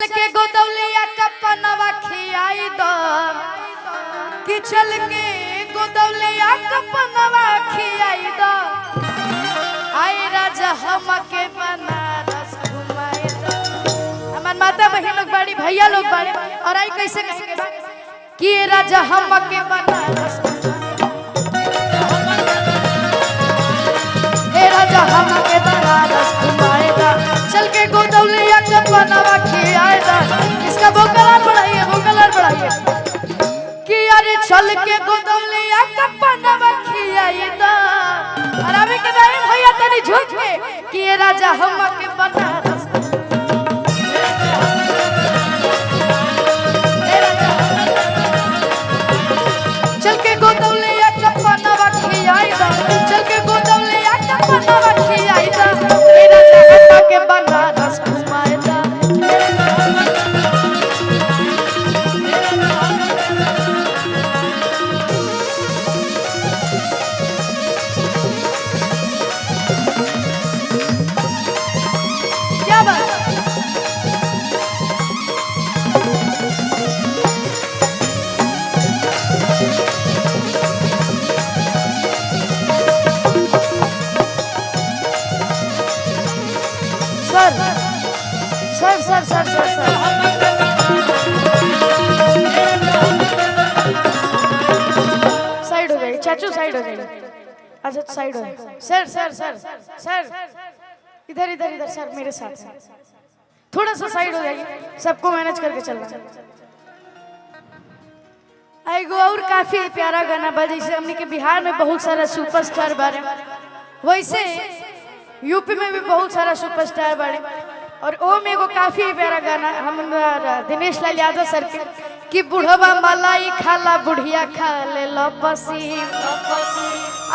के गोदौलिया कपनवा खियाई दो कि चल के गोदौलिया कपनवा खियाई दो आई राजा हमके बनारस घुमाई दो। हमार माता बहन लोग बाड़ी भैया लोग बाड़ी और आई कैसे कि राजा हमके बनारस राजा हमके बनारस घुमाएगा चल के गोदौलिया कपनवा खियाएगा। इसका वोकल बढ़ाइए कि अरे चल के गोदौलिया कपनवा खियाएगा। और अभी के बारे में भैया तनी झूठ के कि ये राजा हमके बनारस चल के गोदौलिया कपनवा खियाएगा चल के गोदौलिया कपनवा खियाएगा ये राजा हमके बनारस घुमाएगा। क्या बात सर सर सर सर सर सर साइड हो जाइए चाचू साइड हो जाइए। अच्छा साइड हो जाइए सर सर सर सर इधर इधर इधर सर मेरे साथ थोड़ा सा साइड हो जाइए सबको मैनेज करके चलना। आएगो और काफी प्यारा गाना बा जैसे हमने के बिहार में बहुत सारा सुपरस्टार बारे वैसे यूपी में भी बहुत सारा सुपरस्टार बारे और ओ में एगो काफी प्यारा गाना हमारा दिनेश लाल यादव सर के कि बुढ़वा मलाई खाला बुढ़िया खा ले लपसी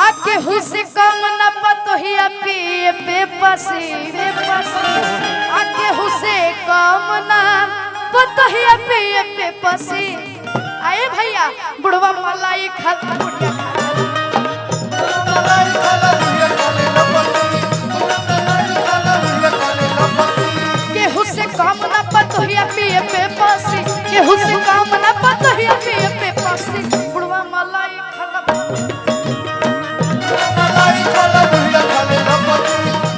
आके हुसे कम न पतोहिया पिए बेपसी आके हुसे कम न पतोहिया पिए बेपसी। आए भैया बुढ़वा मलाई खाला बुढ़िया केहू से काम न पतोहिया पिए बेपसी केहू से काम न पतोहिया पिए बेपसी बुढ़वा मलाई खाला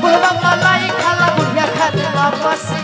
बुढ़वा मलाई खाला बुढ़िया खा ले वापसी।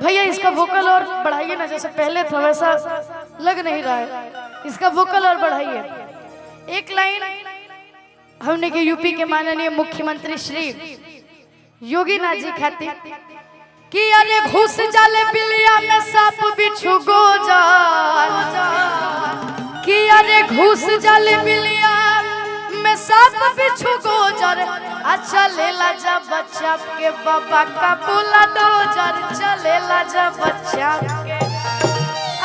भैया इसका वोकल और बढ़ाइए ना जैसे पहले था वैसा लग नहीं रहा है इसका वोकल और बढ़ाइए। एक लाइन हमने के यूपी के माननीय मुख्यमंत्री श्री योगी नाथ जी खातिर कि अरे घुस जाले बिलिया में सांप बिच्छू गोजार कि अरे घुस जाले बिलिया में सांप बिच्छू गोजार अच्छा लेला जा बच्चा के बाबा का बोला डोजर चलेला जा बच्चा के।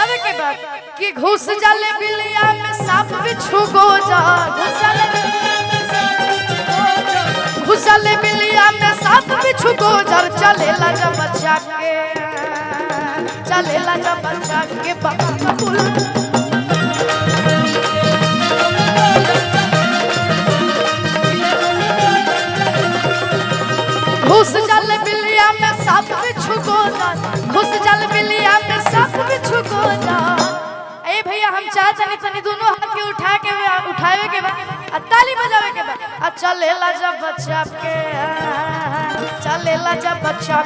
अब के बाद कि घुस जाले बिलिया में सांप बिच्छू गोजार घुस जाले बिलिया में सांप बिच्छू गोजार चलेला जा बच्चा के चलेला जा बच्चा के बाबा का बोला घुस जल बिलिया में सांप बिच्छू गोजार घुस जल बिलिया में सांप बिच्छू गोजार। ए भैया हम चाहते नहीं तनी दोनों हाथ के उठावे के बाद ताली बजावे के बाद चलेला जब बच्चा के चलेला जब बच्चा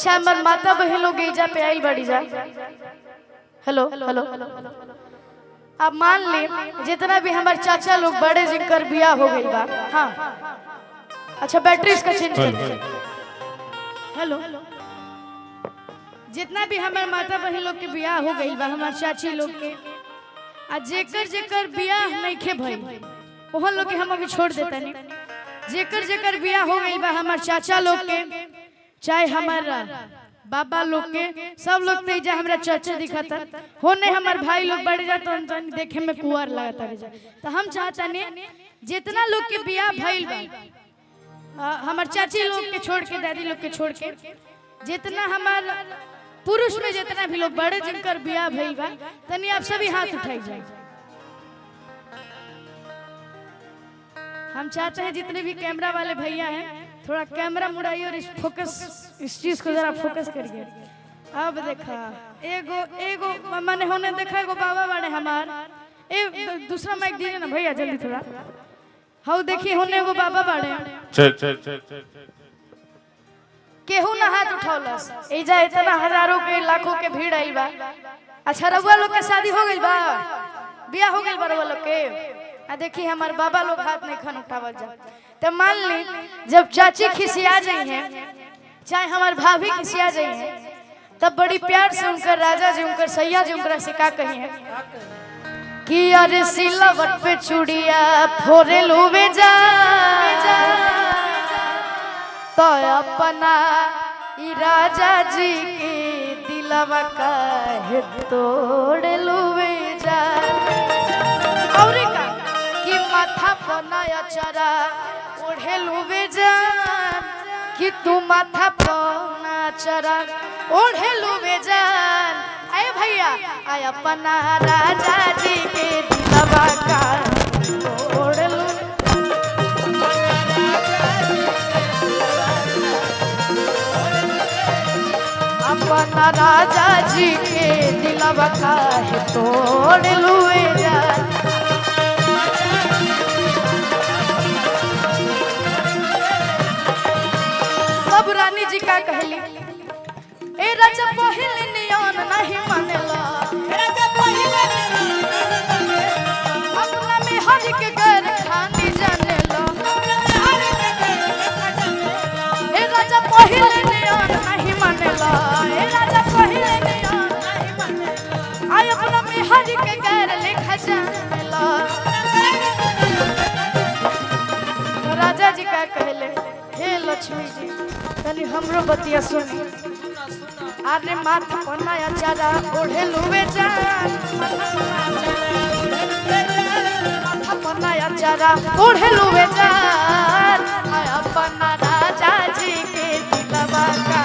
अच्छा हमार माता बहन लोग एजा पे आई बड़ी जा। हेलो हेलो, अब मान ले जितना भी हमारे चाचा लोग बड़े जिनकर बियाह हो गई बा। हाँ अच्छा बैटरी इसका चेंज कर दे। हेलो, जितना भी हमारे माता बहन लोग के बियाह हो गई बा, हमारे चाची लोग के आ जेकर जेकर बियाह नहीं खे भई ओहन लोग के हम अभी छोड़ देता नहीं। जेकर जेकर बियाह हो गई बा हमारे चाचा लोग के, चाहे हमारा बाबा लोग के, सब लोग तेजा हमरा चाचा दिखाता होने हमार भाई लोग बढ़ जाता तो देखे में कुआर लगाता रह जा। तो हम चाहता नहीं जितना लोग के बियाह भइल बा हमार चाची लोग के छोड़ के, दादी लोग के छोड़ के, जितना हमार पुरुष में जितना भी लोग बड़े जिनकर बियाह भइल बा तनी आप सभी हाथ उठाई जाए। हम चाहते हैं जितने भी कैमरा वाले भैया हैं थोड़ा कैमरा मुड़ाइए और इस फोकस, इस चीज को जरा फोकस करिए। अब देखा एगो एगो मैंने होने देखा एगो बाबा बड़े हमार दूसरा माइक दीजिए ना भैया जल्दी थोड़ा। हाँ देखिए होने एगो बाबा बड़े केहू ना हाथ उठौलस एजा इतना हजारों के लाखों के भीड़ आई बा। अच्छा रउआ लोग के शादी हो गई बा, बियाह हो गई बा रउआ लोग के। आ देखिए हमारे बाबा लोग हाथ नहीं खन उठावल जा। तो मान ली जब चाची खिसिया जाई हैं चाहे हमारे भाभी खिसिया जाई हैं तब बड़ी प्यार से उनकर राजा जी उनकर सैया जी उनकर से का कही है कि अरे सिलवट पे चूड़िया फोरे लुवे जा तो अपना ई राजा जी के दिलवा काहे तोड़ लुवे जा। और का कि माथा बनाया चरा ओढ़े लुवे जान कि तू माथा पना चरा ओढ़े लुवे जान। आए भैया आय अपना राजा जी के दिलवा का ओढ़ लू अपना राजा जी के दिलवा का तोड़ लुवे जान। रानी जी का कहली ए राजा पहिले नियन नहीं मानेला अपना में हर के घर खानी जानेला। ए राजा पहिले नियन नहीं मानेला ए राजा पहिले नियन नहीं मानेला आय अपना में हर के घर लिखा जानेला। राजा जी का कहले हे लक्ष्मी जी तनी हमरो बतिया सुनी। अरे माथा बनाया चारा ओढ़े लुवे जान माथा बनाया चारा ओढ़े लुवे जान अपना राजा जी के दिलवा का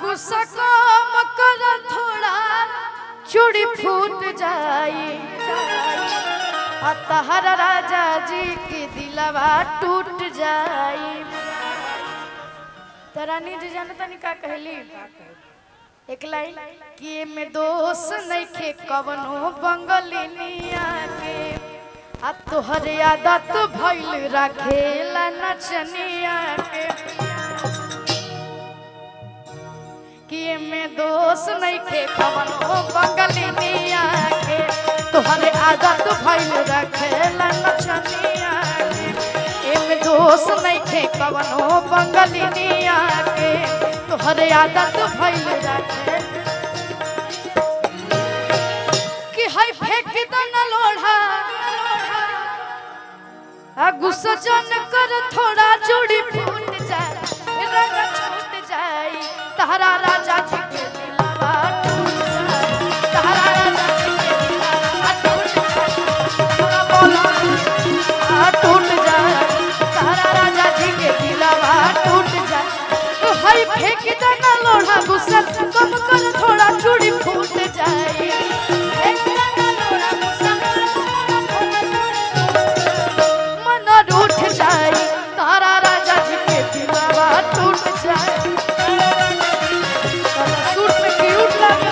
गुस्सा कम कर थोड़ा चूड़ी फूट जाई तहरा राजा जी की दिलवा टूट जाई। तरानी जी जानता नहीं का कहली एक लाइन कि में दोष नहीं खे कवनो बंगलिनिया के आ तोहर आदत भइल रखेला नचनिया के कि में दोष नहीं खे कवनो बंगलिनिया के तोहर आदत भइल रखेला नचनिया के में दोष नहीं खे कवनो बंगलिनिया के तोहर आदत भइल रखे गुस्सा जन कर थोड़ा चूड़ी फूट जाए रंग छूट जाए तारा राजा जी के दिलवा टूट जाए तारा राजा जी के दिलवा टूट जाए थोड़ा बोला टूट जाए तारा राजा जी के दिलवा टूट जाए हाय फेंक देना लोढ़ा गुस्सा कम कर थोड़ा चूड़ी फूट जाए फेंक देना लोढ़ा गुस्सा मन रूठ जाए तारा राजा जी के दिलवा टूट जाए सूट में क्यूट लगे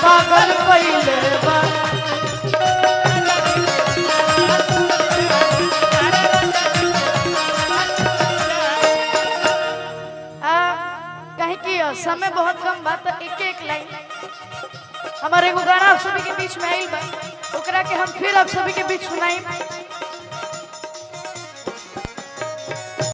पागल कइले बा कहीं की समय बहुत कम बात एक एक लाइन हमारे एगो गाना आप सभी के बीच में आइल बा ओकरा के हम फिर आप सभी के बीच सुनाई